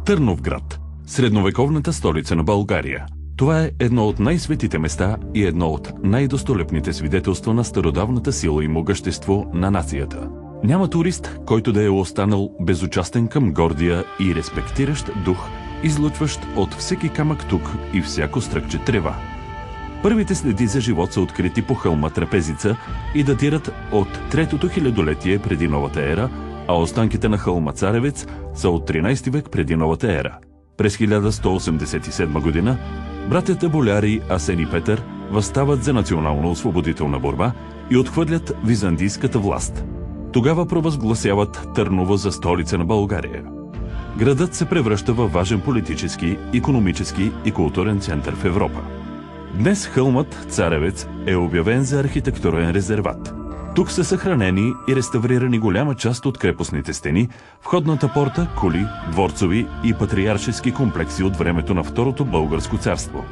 Търновград, средновековната столица на България. Това е едно от най-светите места и едно от най-достолепните свидетелства на стародавната сила и могъщество на нацията. Няма турист, който да е останал безучастен към гордия и респектиращ дух, излъчващ от всеки камък тук и всяко стръкче трева. Първите следи за живот са открити по хълма Трапезица и датират от 3-то хилядолетие преди новата ера, а останките на хълма Царевец са от 13 век преди новата ера. През 1187 година братята боляри Асен и Петър въстават за национално-освободителна борба и отхвърлят византийската власт. Тогава провъзгласяват Търново за столица на България. Градът се превръща във важен политически, икономически и културен център в Европа. Днес хълмът Царевец е обявен за архитектурен резерват. Тук са съхранени и реставрирани голяма част от крепостните стени, входната порта, кули, дворцови и патриаршески комплекси от времето на Второто българско царство.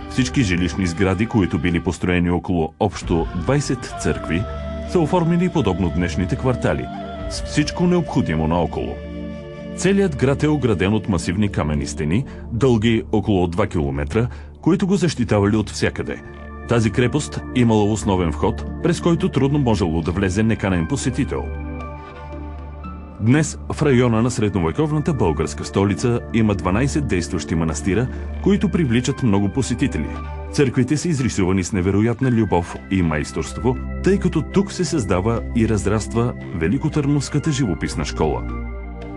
Всички жилищни сгради, които били построени около общо 20 църкви, са оформени подобно днешните квартали, с всичко необходимо наоколо. Целият град е ограден от масивни каменни стени, дълги около 2 км, които го защитавали от всякъде. Тази крепост имала основен вход, през който трудно можело да влезе неканен посетител. Днес в района на средновековната българска столица има 12 действащи манастира, които привличат много посетители. Църквите са изрисувани с невероятна любов и майсторство, тъй като тук се създава и разраства Великотърновската живописна школа.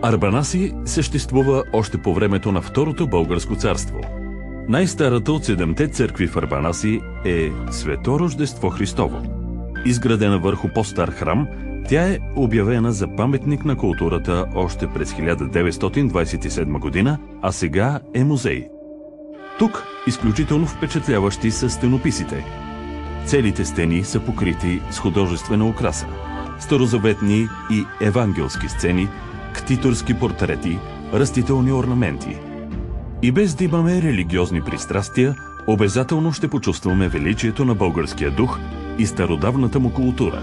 Арбанаси съществува още по времето на Второто българско царство. Най-старата от 7-те църкви в Арбанаси е Свето Рождество Христово. Изградена върху по-стар храм, тя е обявена за паметник на културата още през 1927 година, а сега е музей. Тук изключително впечатляващи са стенописите. Целите стени са покрити с художествена украса, старозаветни и евангелски сцени, ктиторски портрети, растителни орнаменти. И без да имаме религиозни пристрастия, обязателно ще почувстваме величието на българския дух и стародавната му култура.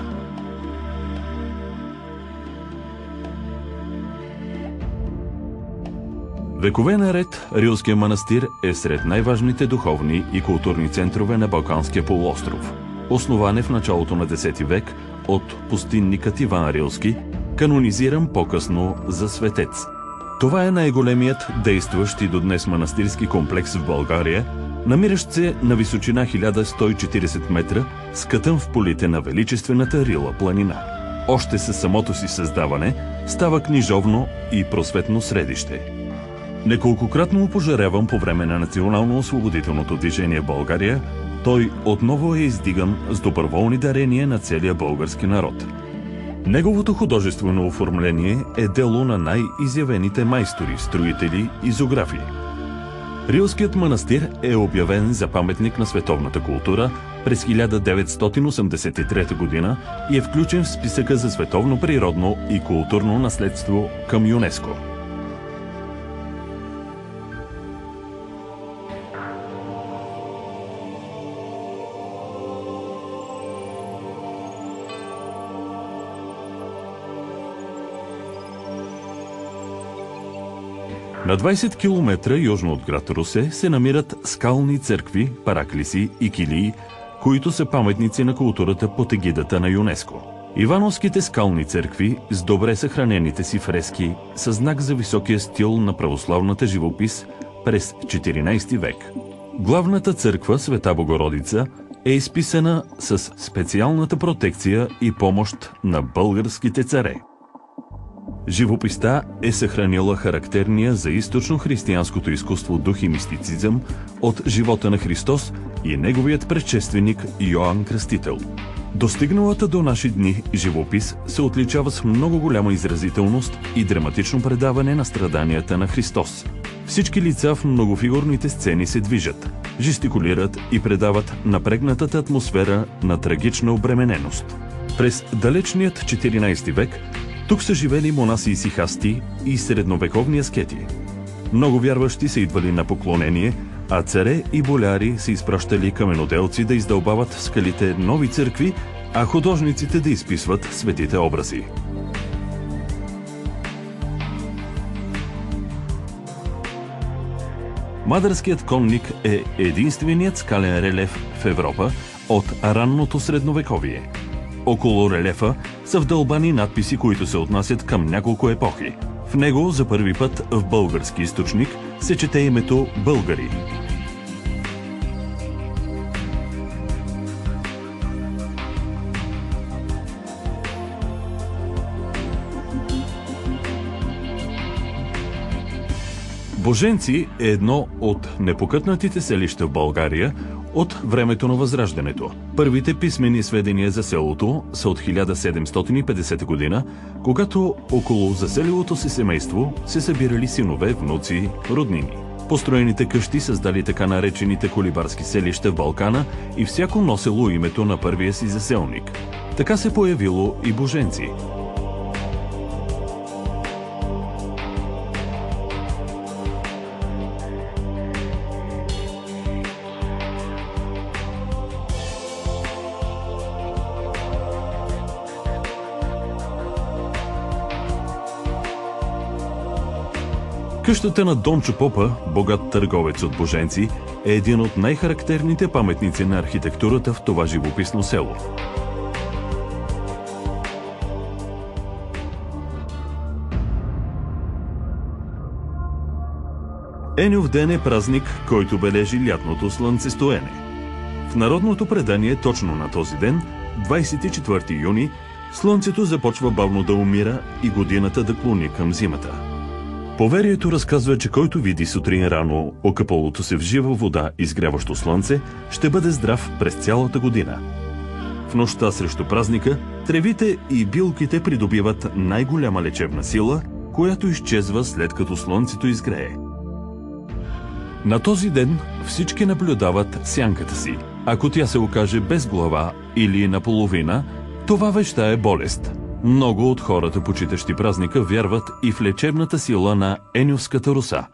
Векове наред Рилския манастир е сред най-важните духовни и културни центрове на Балканския полуостров. Основан е в началото на X век от пустинникът Иван Рилски, канонизиран по-късно за светец. Това е най-големият действащ и до днес манастирски комплекс в България, намиращ се на височина 1140 метра, скътан в полите на величествената Рила планина. Още със самото си създаване става книжовно и просветно средище. Неколкократно опожаряван по време на национално-освободителното движение в България, той отново е издиган с доброволни дарения на целия български народ. Неговото художествено оформление е дело на най-изявените майстори, строители и зографи. Рилският манастир е обявен за паметник на световната култура през 1983 година и е включен в списъка за световно природно и културно наследство към ЮНЕСКО. На 20 км южно от град Русе се намират скални църкви, параклиси и килии, които са паметници на културата под егидата на ЮНЕСКО. Ивановските скални църкви с добре съхранените си фрески са знак за високия стил на православната живопис през 14 век. Главната църква Света Богородица е изписана с специалната протекция и помощ на българските царе. Живописта е съхранила характерния за източно-християнското изкуство дух и мистицизъм от живота на Христос и неговият предшественик Йоан Кръстител. Достигналата до наши дни живопис се отличава с много голяма изразителност и драматично предаване на страданията на Христос. Всички лица в многофигурните сцени се движат, жестикулират и предават напрегнатата атмосфера на трагична обремененост. През далечният 14 век тук са живели монаси и сихасти и средновековни аскети. Много вярващи са идвали на поклонение, а царе и боляри са изпращали каменоделци да издълбават в скалите нови църкви, а художниците да изписват светите образи. Мадърският конник е единственият скален релеф в Европа от ранното средновековие. Около релефа са вдълбани надписи, които се отнасят към няколко епохи. В него за първи път в български източник се чете името Българи. Боженци е едно от непокътнатите селища в България от времето на Възраждането. Първите писмени сведения за селото са от 1750 година, когато около заселилото се семейство се събирали синове, внуци, роднини. Построените къщи създали така наречените колибарски селища в Балкана и всяко носело името на първия си заселник. Така се появило и Боженци. Къщата на Дончо Попа, богат търговец от Боженци, е един от най-характерните паметници на архитектурата в това живописно село. Еньов ден е празник, който бележи лятното слънцестоене. В народното предание точно на този ден, 24 юни, слънцето започва бавно да умира и годината да клони към зимата. Поверието разказва, че който види сутрин рано окъпалото се в жива вода изгряващо слънце, ще бъде здрав през цялата година. В нощта срещу празника, тревите и билките придобиват най-голяма лечебна сила, която изчезва след като слънцето изгрее. На този ден всички наблюдават сянката си. Ако тя се окаже без глава или наполовина, това веща е болест. Много от хората, почитащи празника, вярват и в лечебната сила на еньовската роса.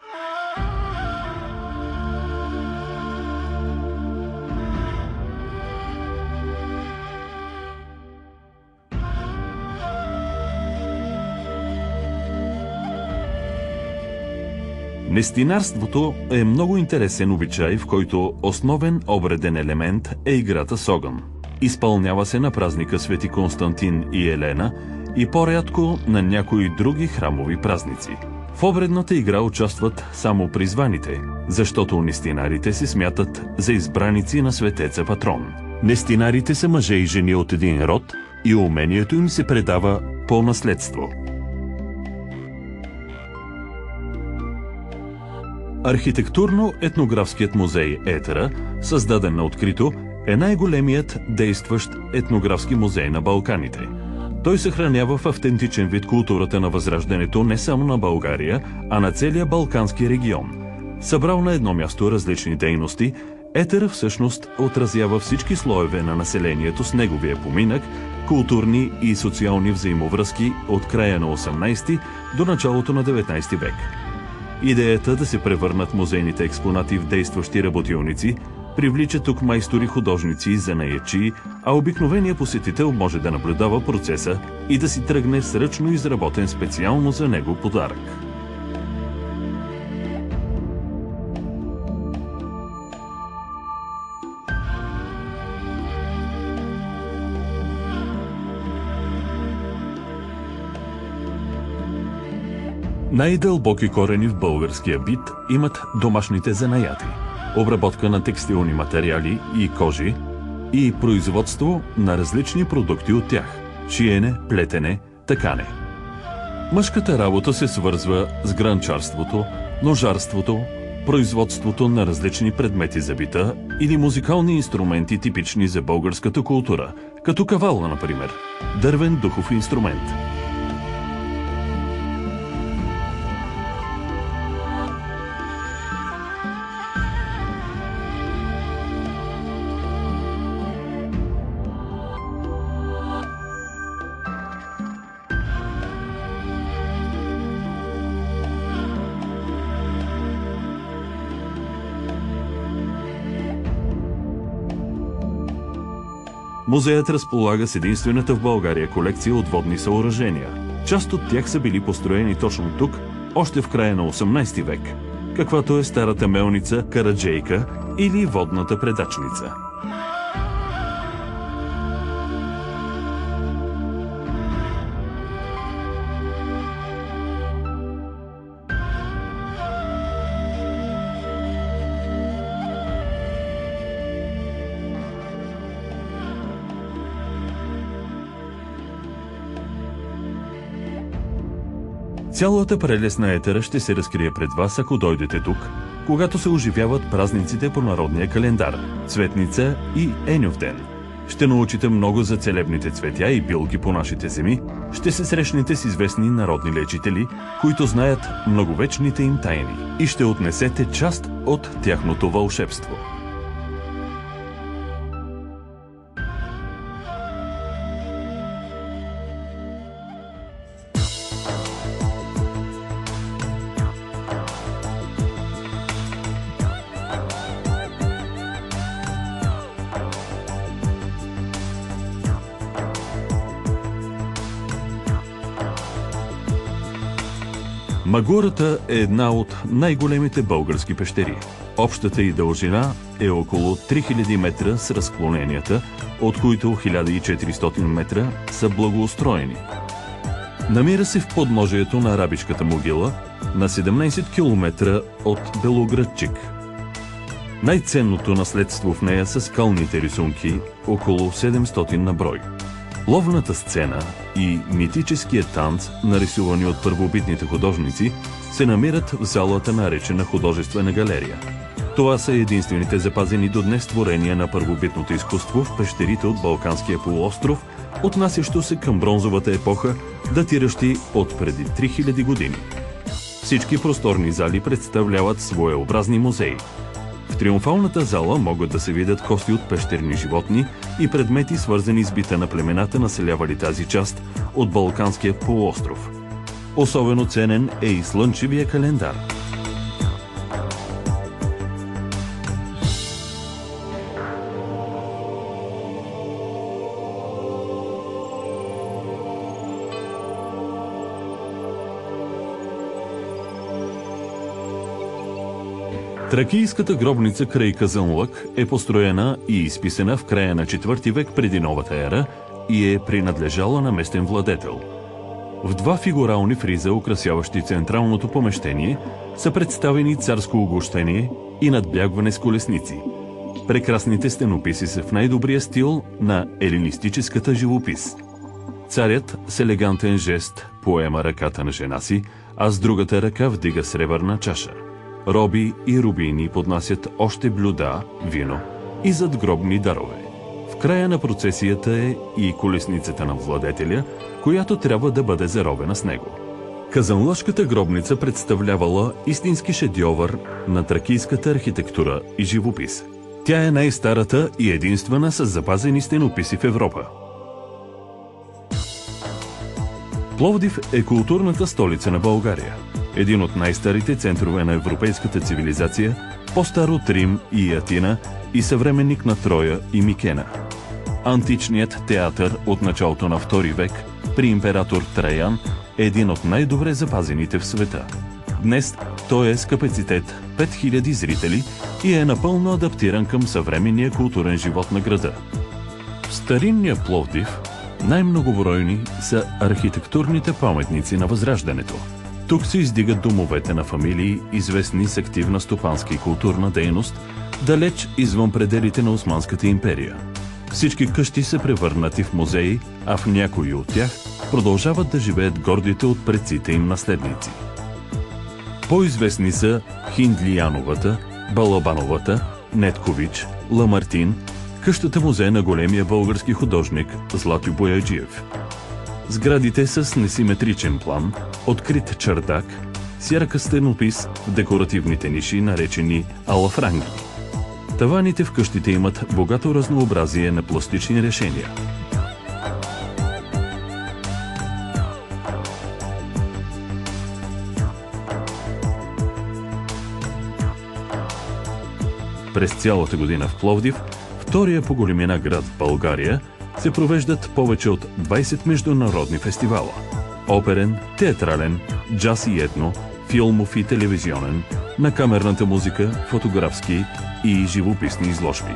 Нестинарството е много интересен обичай, в който основен обреден елемент е играта с огън. Изпълнява се на празника Свети Константин и Елена и по-рядко на някои други храмови празници. В обредната игра участват само призваните, защото нестинарите се смятат за избраници на светеца патрон. Нестинарите са мъже и жени от един род и умението им се предава по наследство. Архитектурно-етнографският музей Етера, създаден на открито, е най-големият действащ етнографски музей на Балканите. Той съхранява в автентичен вид културата на Възраждането не само на България, а на целия Балкански регион. Събрал на едно място различни дейности, Етера всъщност отразява всички слоеве на населението с неговия поминък, културни и социални взаимовръзки от края на 18 до началото на 19 век. Идеята да се превърнат музейните експонати в действащи работилници привлича тук майстори, художници и занаятчии, а обикновеният посетител може да наблюдава процеса и да си тръгне с ръчно изработен специално за него подарък. Най-дълбоки корени в българския бит имат домашните занаяти, обработка на текстилни материали и кожи и производство на различни продукти от тях – шиене, плетене, тъкане. Мъжката работа се свързва с гранчарството, ножарството, производството на различни предмети за бита или музикални инструменти, типични за българската култура, като кавала, например, дървен духов инструмент. Музеят разполага с единствената в България колекция от водни съоръжения. Част от тях са били построени точно тук, още в края на 18 век. каквато е старата мелница Караджейка или водната предачница. Цялата прелест на етера ще се разкрие пред вас, ако дойдете тук, когато се оживяват празниците по народния календар – Цветница и Еньовден. Ще научите много за целебните цветя и билки по нашите земи, ще се срещнете с известни народни лечители, които знаят многовечните им тайни и ще отнесете част от тяхното вълшебство. Магурата е една от най-големите български пещери. Общата й дължина е около 3000 метра с разклоненията, от които 1400 метра са благоустроени. Намира се в подножието на Рабишката могила, на 17 км от Белоградчик. Най-ценното наследство в нея са скалните рисунки, около 700 на брой. Ловната сцена и митическият танц, нарисувани от първобитните художници, се намират в залата, наречена Художествена галерия. Това са единствените запазени до днес творения на първобитното изкуство в пещерите от Балканския полуостров, отнасящо се към бронзовата епоха, датиращи от преди 3000 години. Всички просторни зали представляват своеобразни музеи. В триумфалната зала могат да се видят кости от пещерни животни и предмети, свързани с бита на племената, населявали тази част от Балканския полуостров. Особено ценен е и слънчевия календар. Тракийската гробница край Казанлък е построена и изписана в края на 4 век преди новата ера и е принадлежала на местен владетел. В два фигурални фриза, украсяващи централното помещение, са представени царско огощение и надбягване с колесници. Прекрасните стенописи са в най-добрия стил на елинистическата живопис. Царят с елегантен жест поема ръката на жена си, а с другата ръка вдига сребърна чаша. Роби и рубини поднасят още блюда, вино и задгробни дарове. В края на процесията е и колесницата на владетеля, която трябва да бъде заровена с него. Казанлъшката гробница представлявала истински шедьовър на тракийската архитектура и живопис. Тя е най-старата и единствена с запазени стенописи в Европа. Пловдив е културната столица на България. Един от най-старите центрове на европейската цивилизация, по-стар от Рим и Атина и съвременник на Троя и Микена. Античният театър от началото на II век при император Траян е един от най-добре запазените в света. Днес той е с капацитет 5000 зрители и е напълно адаптиран към съвременния културен живот на града. В старинния Пловдив най-многобройни са архитектурните паметници на Възраждането. Тук се издигат домовете на фамилии, известни с активна стопанска и културна дейност, далеч извън пределите на Османската империя. Всички къщи са превърнати в музеи, а в някои от тях продължават да живеят гордите от предците им наследници. По-известни са Хиндлияновата, Балабановата, Неткович, Ламартин, къщата музей на големия български художник Златю Бояджиев. Сградите с несиметричен план, открит чердак, с ярък стенопис в декоративните ниши, наречени алафранги. Таваните в къщите имат богато разнообразие на пластични решения. През цялата година в Пловдив, втория по големина град в България, се провеждат повече от 20 международни фестивала. Оперен, театрален, джаз и етно, филмов и телевизионен, на камерната музика, фотографски и живописни изложби.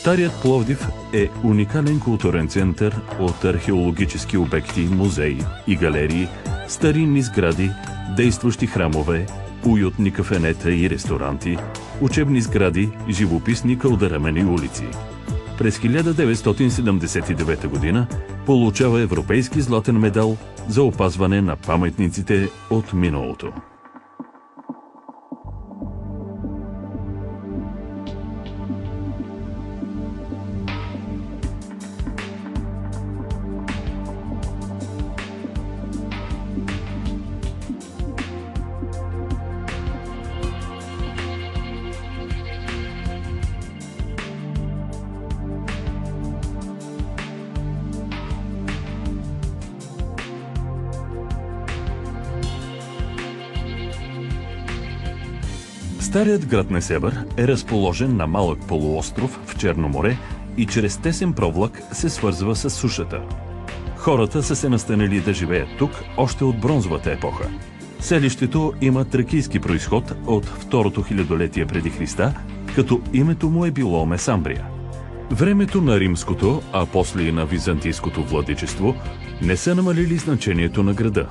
Старият Пловдив е уникален културен център от археологически обекти, музеи и галерии, старинни сгради, действащи храмове, уютни кафенета и ресторанти, учебни сгради, живописни кълдърамени улици. През 1979 година получава Европейски златен медал за опазване на паметниците от миналото. Старият град Несебър е разположен на малък полуостров в Черно море и чрез тесен провлак се свързва с сушата. Хората са се настанили да живеят тук още от бронзовата епоха. Селището има тракийски произход от второто хилядолетие преди Христа, като името му е било Месамбрия. Времето на римското, а после и на византийското владичество не са намалили значението на града.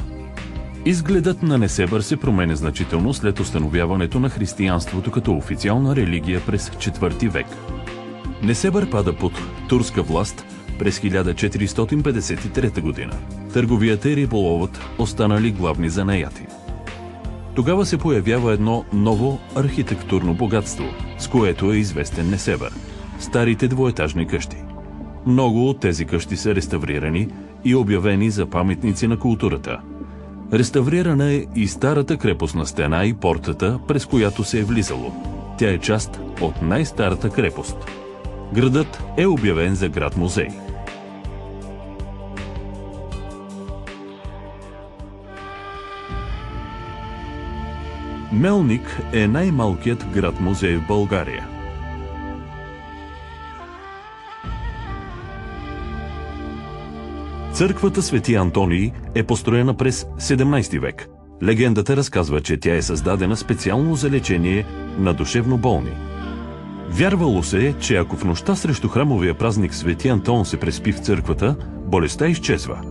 Изгледът на Несебър се променя значително след установяването на християнството като официална религия през IV век. Несебър пада под турска власт през 1453 година. Търговията и риболовът останали главни занаяти. Тогава се появява едно ново архитектурно богатство, с което е известен Несебър – старите двоетажни къщи. Много от тези къщи са реставрирани и обявени за паметници на културата. Реставрирана е и старата крепостна стена и портата, през която се е влизало. Тя е част от най-старата крепост. Градът е обявен за град-музей. Мелник е най-малкият град-музей в България. Църквата Свети Антоний е построена през 17 век. Легендата разказва, че тя е създадена специално за лечение на душевно болни. Вярвало се, че ако в нощта срещу храмовия празник Свети Антон се преспи в църквата, болестта изчезва.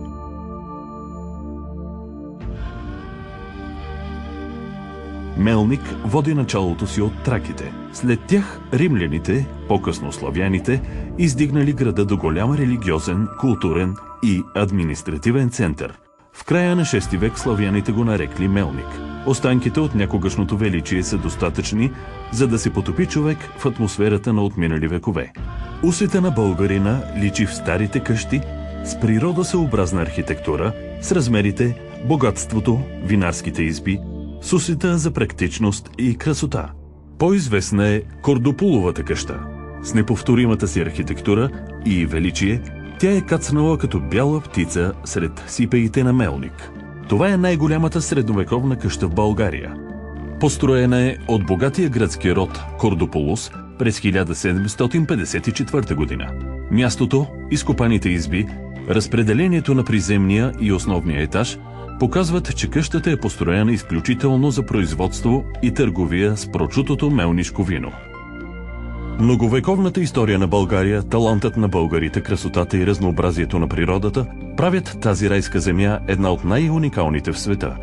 Мелник води началото си от траките. След тях римляните, по-късно славяните, издигнали града до голям религиозен, културен и административен център. В края на 6 век славяните го нарекли Мелник. Останките от някогашното величие са достатъчни, за да се потопи човек в атмосферата на отминали векове. Усета на българина личи в старите къщи с природосъобразна архитектура, с размерите, богатството, винарските изби, с усета за практичност и красота. По-известна е Кордополовата къща. С неповторимата си архитектура и величие, тя е кацнала като бяла птица сред сипеите на Мелник. Това е най-голямата средновековна къща в България. Построена е от богатия гръцки род Кордополус през 1754 година. Мястото, изкопаните изби, разпределението на приземния и основния етаж показват, че къщата е построена изключително за производство и търговия с прочутото мелнишко вино. Многовековната история на България, талантът на българите, красотата и разнообразието на природата правят тази райска земя една от най-уникалните в света.